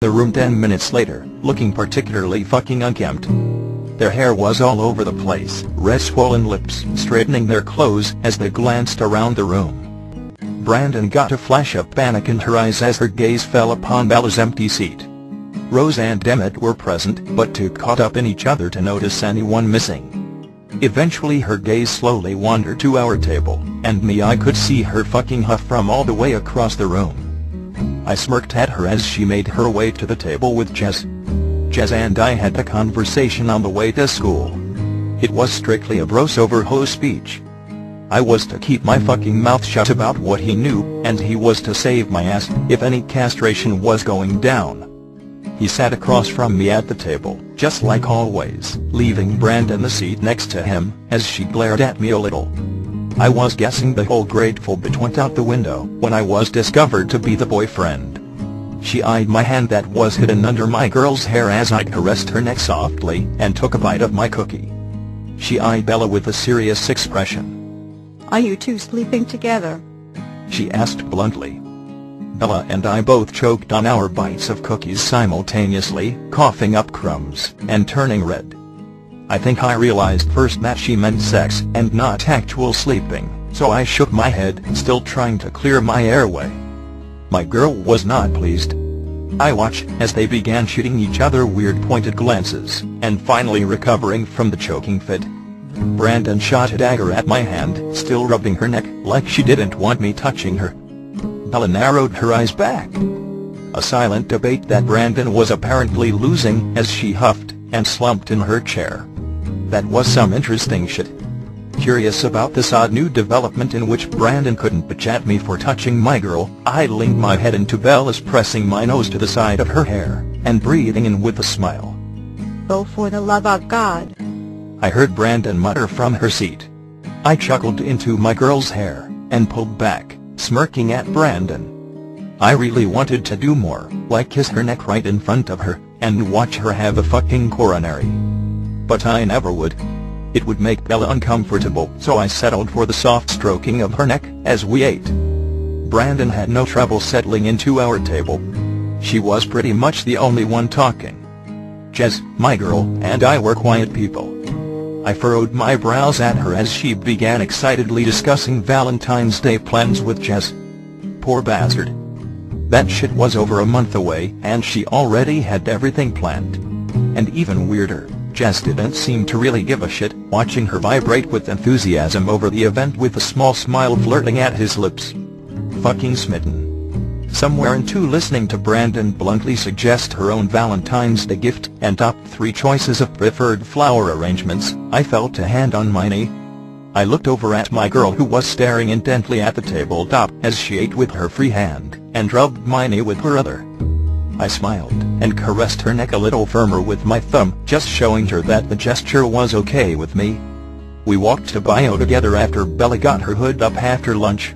the room 10 minutes later, looking particularly fucking unkempt. Their hair was all over the place, red swollen lips straightening their clothes as they glanced around the room. Brandon got a flash of panic in her eyes as her gaze fell upon Bella's empty seat. Rose and Emmett were present, but too caught up in each other to notice anyone missing. Eventually her gaze slowly wandered to our table, and I could see her fucking huff from all the way across the room. I smirked at her as she made her way to the table with Jez. Jez and I had a conversation on the way to school. It was strictly a bros over hoes speech. I was to keep my fucking mouth shut about what he knew, and he was to save my ass if any castration was going down. He sat across from me at the table, just like always, leaving Brandon the seat next to him, as she glared at me a little. I was guessing the whole grateful bit went out the window when I was discovered to be the boyfriend. She eyed my hand that was hidden under my girl's hair as I caressed her neck softly and took a bite of my cookie. She eyed Bella with a serious expression. "Are you two sleeping together?" she asked bluntly. Bella and I both choked on our bites of cookies simultaneously, coughing up crumbs and turning red. I think I realized first that she meant sex and not actual sleeping, so I shook my head, still trying to clear my airway. My girl was not pleased. I watched as they began shooting each other weird pointed glances, and finally recovering from the choking fit. Brandon shot a dagger at my hand, still rubbing her neck like she didn't want me touching her. Bella narrowed her eyes back. A silent debate that Brandon was apparently losing as she huffed and slumped in her chair. That was some interesting shit. Curious about this odd new development in which Brandon couldn't bitch at me for touching my girl, I leaned my head into Bella's, pressing my nose to the side of her hair, and breathing in with a smile. "Oh, for the love of God," I heard Brandon mutter from her seat. I chuckled into my girl's hair, and pulled back, smirking at Brandon. I really wanted to do more, like kiss her neck right in front of her, and watch her have a fucking coronary. But I never would. It would make Bella uncomfortable, so I settled for the soft stroking of her neck as we ate. Brandon had no trouble settling into our table. She was pretty much the only one talking. Jez, my girl, and I were quiet people. I furrowed my brows at her as she began excitedly discussing Valentine's Day plans with Jez. Poor bastard. That shit was over a month away, and she already had everything planned. And even weirder, Jez didn't seem to really give a shit, watching her vibrate with enthusiasm over the event with a small smile flirting at his lips. Fucking smitten. Somewhere into listening to Brandon bluntly suggest her own Valentine's Day gift and top 3 choices of preferred flower arrangements, I felt a hand on my knee. I looked over at my girl, who was staring intently at the tabletop as she ate with her free hand, and rubbed my knee with her other. I smiled, and caressed her neck a little firmer with my thumb, just showing her that the gesture was okay with me. We walked to Bio together after Bella got her hood up after lunch.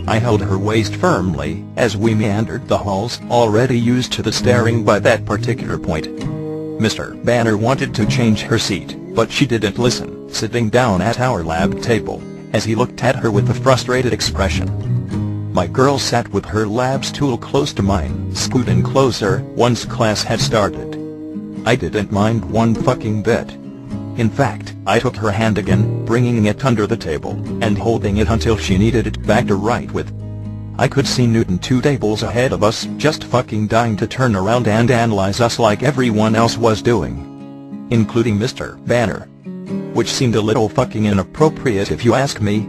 I held her waist firmly as we meandered the halls, already used to the staring by that particular point. Mr. Banner wanted to change her seat, but she didn't listen, sitting down at our lab table, as he looked at her with a frustrated expression. My girl sat with her lab stool close to mine, scooting closer once class had started. I didn't mind one fucking bit. In fact, I took her hand again, bringing it under the table, and holding it until she needed it back to write with. I could see Newton 2 tables ahead of us, just fucking dying to turn around and analyze us like everyone else was doing. Including Mr. Banner. Which seemed a little fucking inappropriate if you ask me.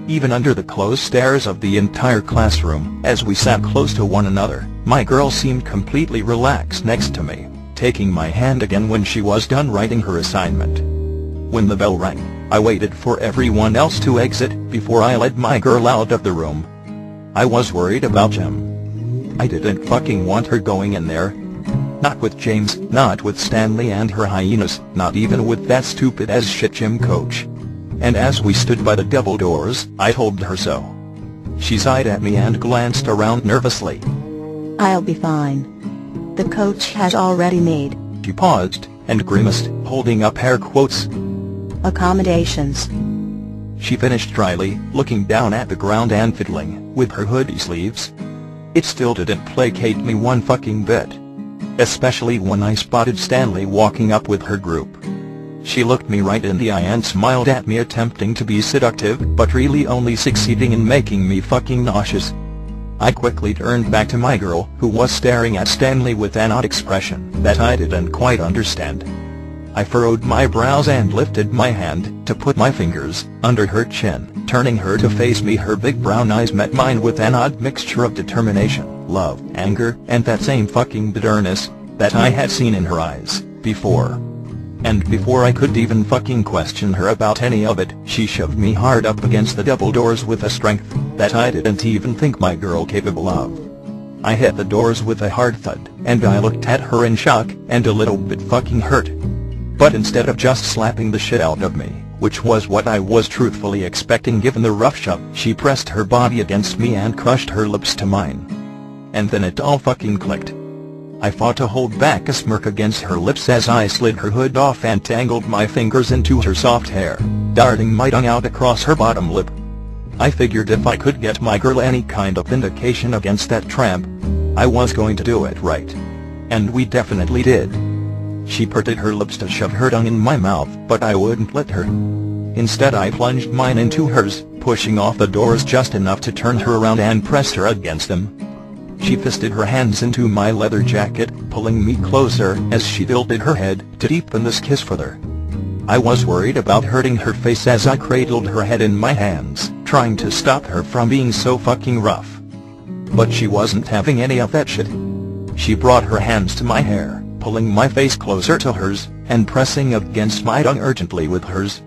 Even under the closed stares of the entire classroom, as we sat close to one another, my girl seemed completely relaxed next to me, taking my hand again when she was done writing her assignment. When the bell rang, I waited for everyone else to exit before I led my girl out of the room. I was worried about Jem. I didn't fucking want her going in there. Not with James, not with Stanley and her hyenas, not even with that stupid as shit gym coach. And as we stood by the double doors, I told her so. She sighed at me and glanced around nervously. "I'll be fine. The coach has already made," she paused, and grimaced, holding up air quotes, "accommodations." She finished dryly, looking down at the ground and fiddling with her hoodie sleeves. It still didn't placate me one fucking bit. especially when I spotted Stanley walking up with her group. She looked me right in the eye and smiled at me, attempting to be seductive but really only succeeding in making me fucking nauseous. I quickly turned back to my girl, who was staring at Stanley with an odd expression that I didn't quite understand. I furrowed my brows and lifted my hand to put my fingers under her chin, turning her to face me. Her big brown eyes met mine with an odd mixture of determination, love, anger, and that same fucking bitterness that I had seen in her eyes before. And before I could even fucking question her about any of it, she shoved me hard up against the double doors with a strength that I didn't even think my girl capable of. I hit the doors with a hard thud, and I looked at her in shock and a little bit fucking hurt. But instead of just slapping the shit out of me, which was what I was truthfully expecting given the rough shove, she pressed her body against me and crushed her lips to mine. And then it all fucking clicked. I fought to hold back a smirk against her lips as I slid her hood off and tangled my fingers into her soft hair, darting my tongue out across her bottom lip. I figured if I could get my girl any kind of vindication against that tramp, I was going to do it right. And we definitely did. She parted her lips to shove her tongue in my mouth, but I wouldn't let her. Instead I plunged mine into hers, pushing off the doors just enough to turn her around and press her against them. She fisted her hands into my leather jacket, pulling me closer as she tilted her head to deepen this kiss further. I was worried about hurting her face as I cradled her head in my hands, trying to stop her from being so fucking rough. But she wasn't having any of that shit. She brought her hands to my hair, pulling my face closer to hers, and pressing against my tongue urgently with hers.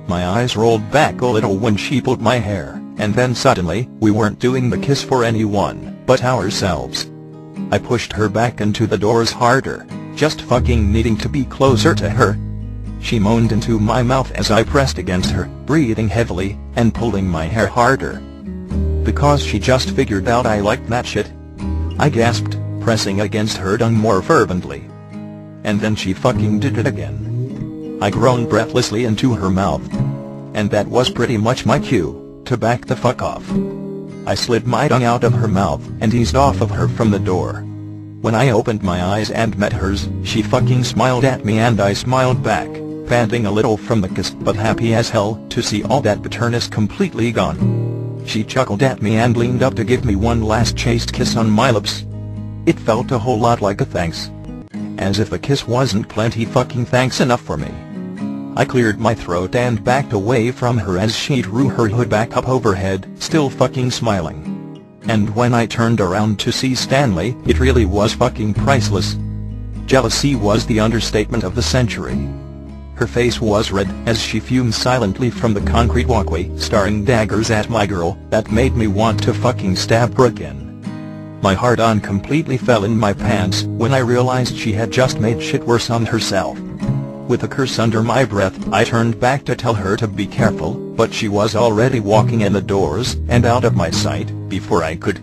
My eyes rolled back a little when she pulled my hair, and then suddenly, we weren't doing the kiss for anyone but ourselves. I pushed her back into the doors harder, just fucking needing to be closer to her. She moaned into my mouth as I pressed against her, breathing heavily, and pulling my hair harder. Because she just figured out I liked that shit. I gasped, pressing against her tongue more fervently. And then she fucking did it again. I groaned breathlessly into her mouth. And that was pretty much my cue to back the fuck off. I slid my tongue out of her mouth and eased off of her from the door. When I opened my eyes and met hers, she fucking smiled at me and I smiled back, panting a little from the kiss but happy as hell to see all that bitterness completely gone. She chuckled at me and leaned up to give me one last chaste kiss on my lips. It felt a whole lot like a thanks. As if a kiss wasn't plenty fucking thanks enough for me. I cleared my throat and backed away from her as she drew her hood back up overhead, still fucking smiling. And when I turned around to see Stanley, it really was fucking priceless. Jealousy was the understatement of the century. Her face was red as she fumed silently from the concrete walkway, staring daggers at my girl that made me want to fucking stab her again. My heart-on completely fell in my pants when I realized she had just made shit worse on herself. With a curse under my breath, I turned back to tell her to be careful, but she was already walking in the doors and out of my sight before I could.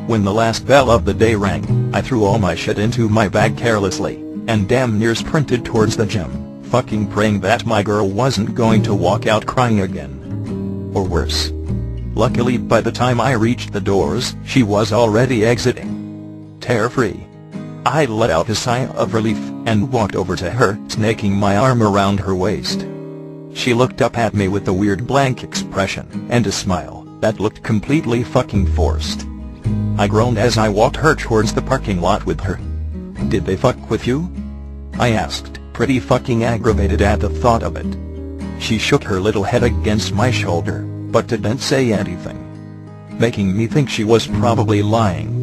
When the last bell of the day rang, I threw all my shit into my bag carelessly, and damn near sprinted towards the gym, fucking praying that my girl wasn't going to walk out crying again. Or worse. Luckily by the time I reached the doors, she was already exiting. Tear-free. I let out a sigh of relief, and walked over to her, snaking my arm around her waist. She looked up at me with a weird blank expression, and a smile that looked completely fucking forced. I groaned as I walked her towards the parking lot with her. "Did they fuck with you?" I asked, pretty fucking aggravated at the thought of it. She shook her little head against my shoulder, but didn't say anything, making me think she was probably lying.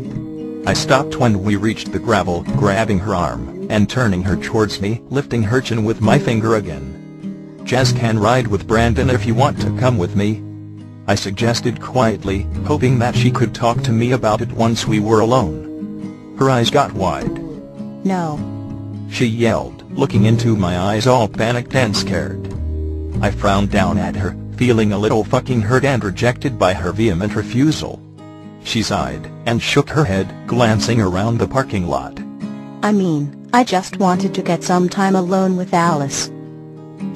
I stopped when we reached the gravel, grabbing her arm, and turning her towards me, lifting her chin with my finger again. "Jazz can ride with Brandon if you want to come with me," I suggested quietly, hoping that she could talk to me about it once we were alone. Her eyes got wide. "No," she yelled, looking into my eyes all panicked and scared. I frowned down at her, feeling a little fucking hurt and rejected by her vehement refusal. She sighed, and shook her head, glancing around the parking lot. I just wanted to get some time alone with Alice,"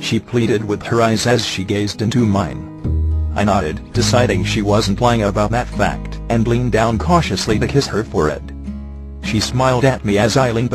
she pleaded with her eyes as she gazed into mine. I nodded, deciding she wasn't lying about that fact, and leaned down cautiously to kiss her forehead. She smiled at me as I leaned back.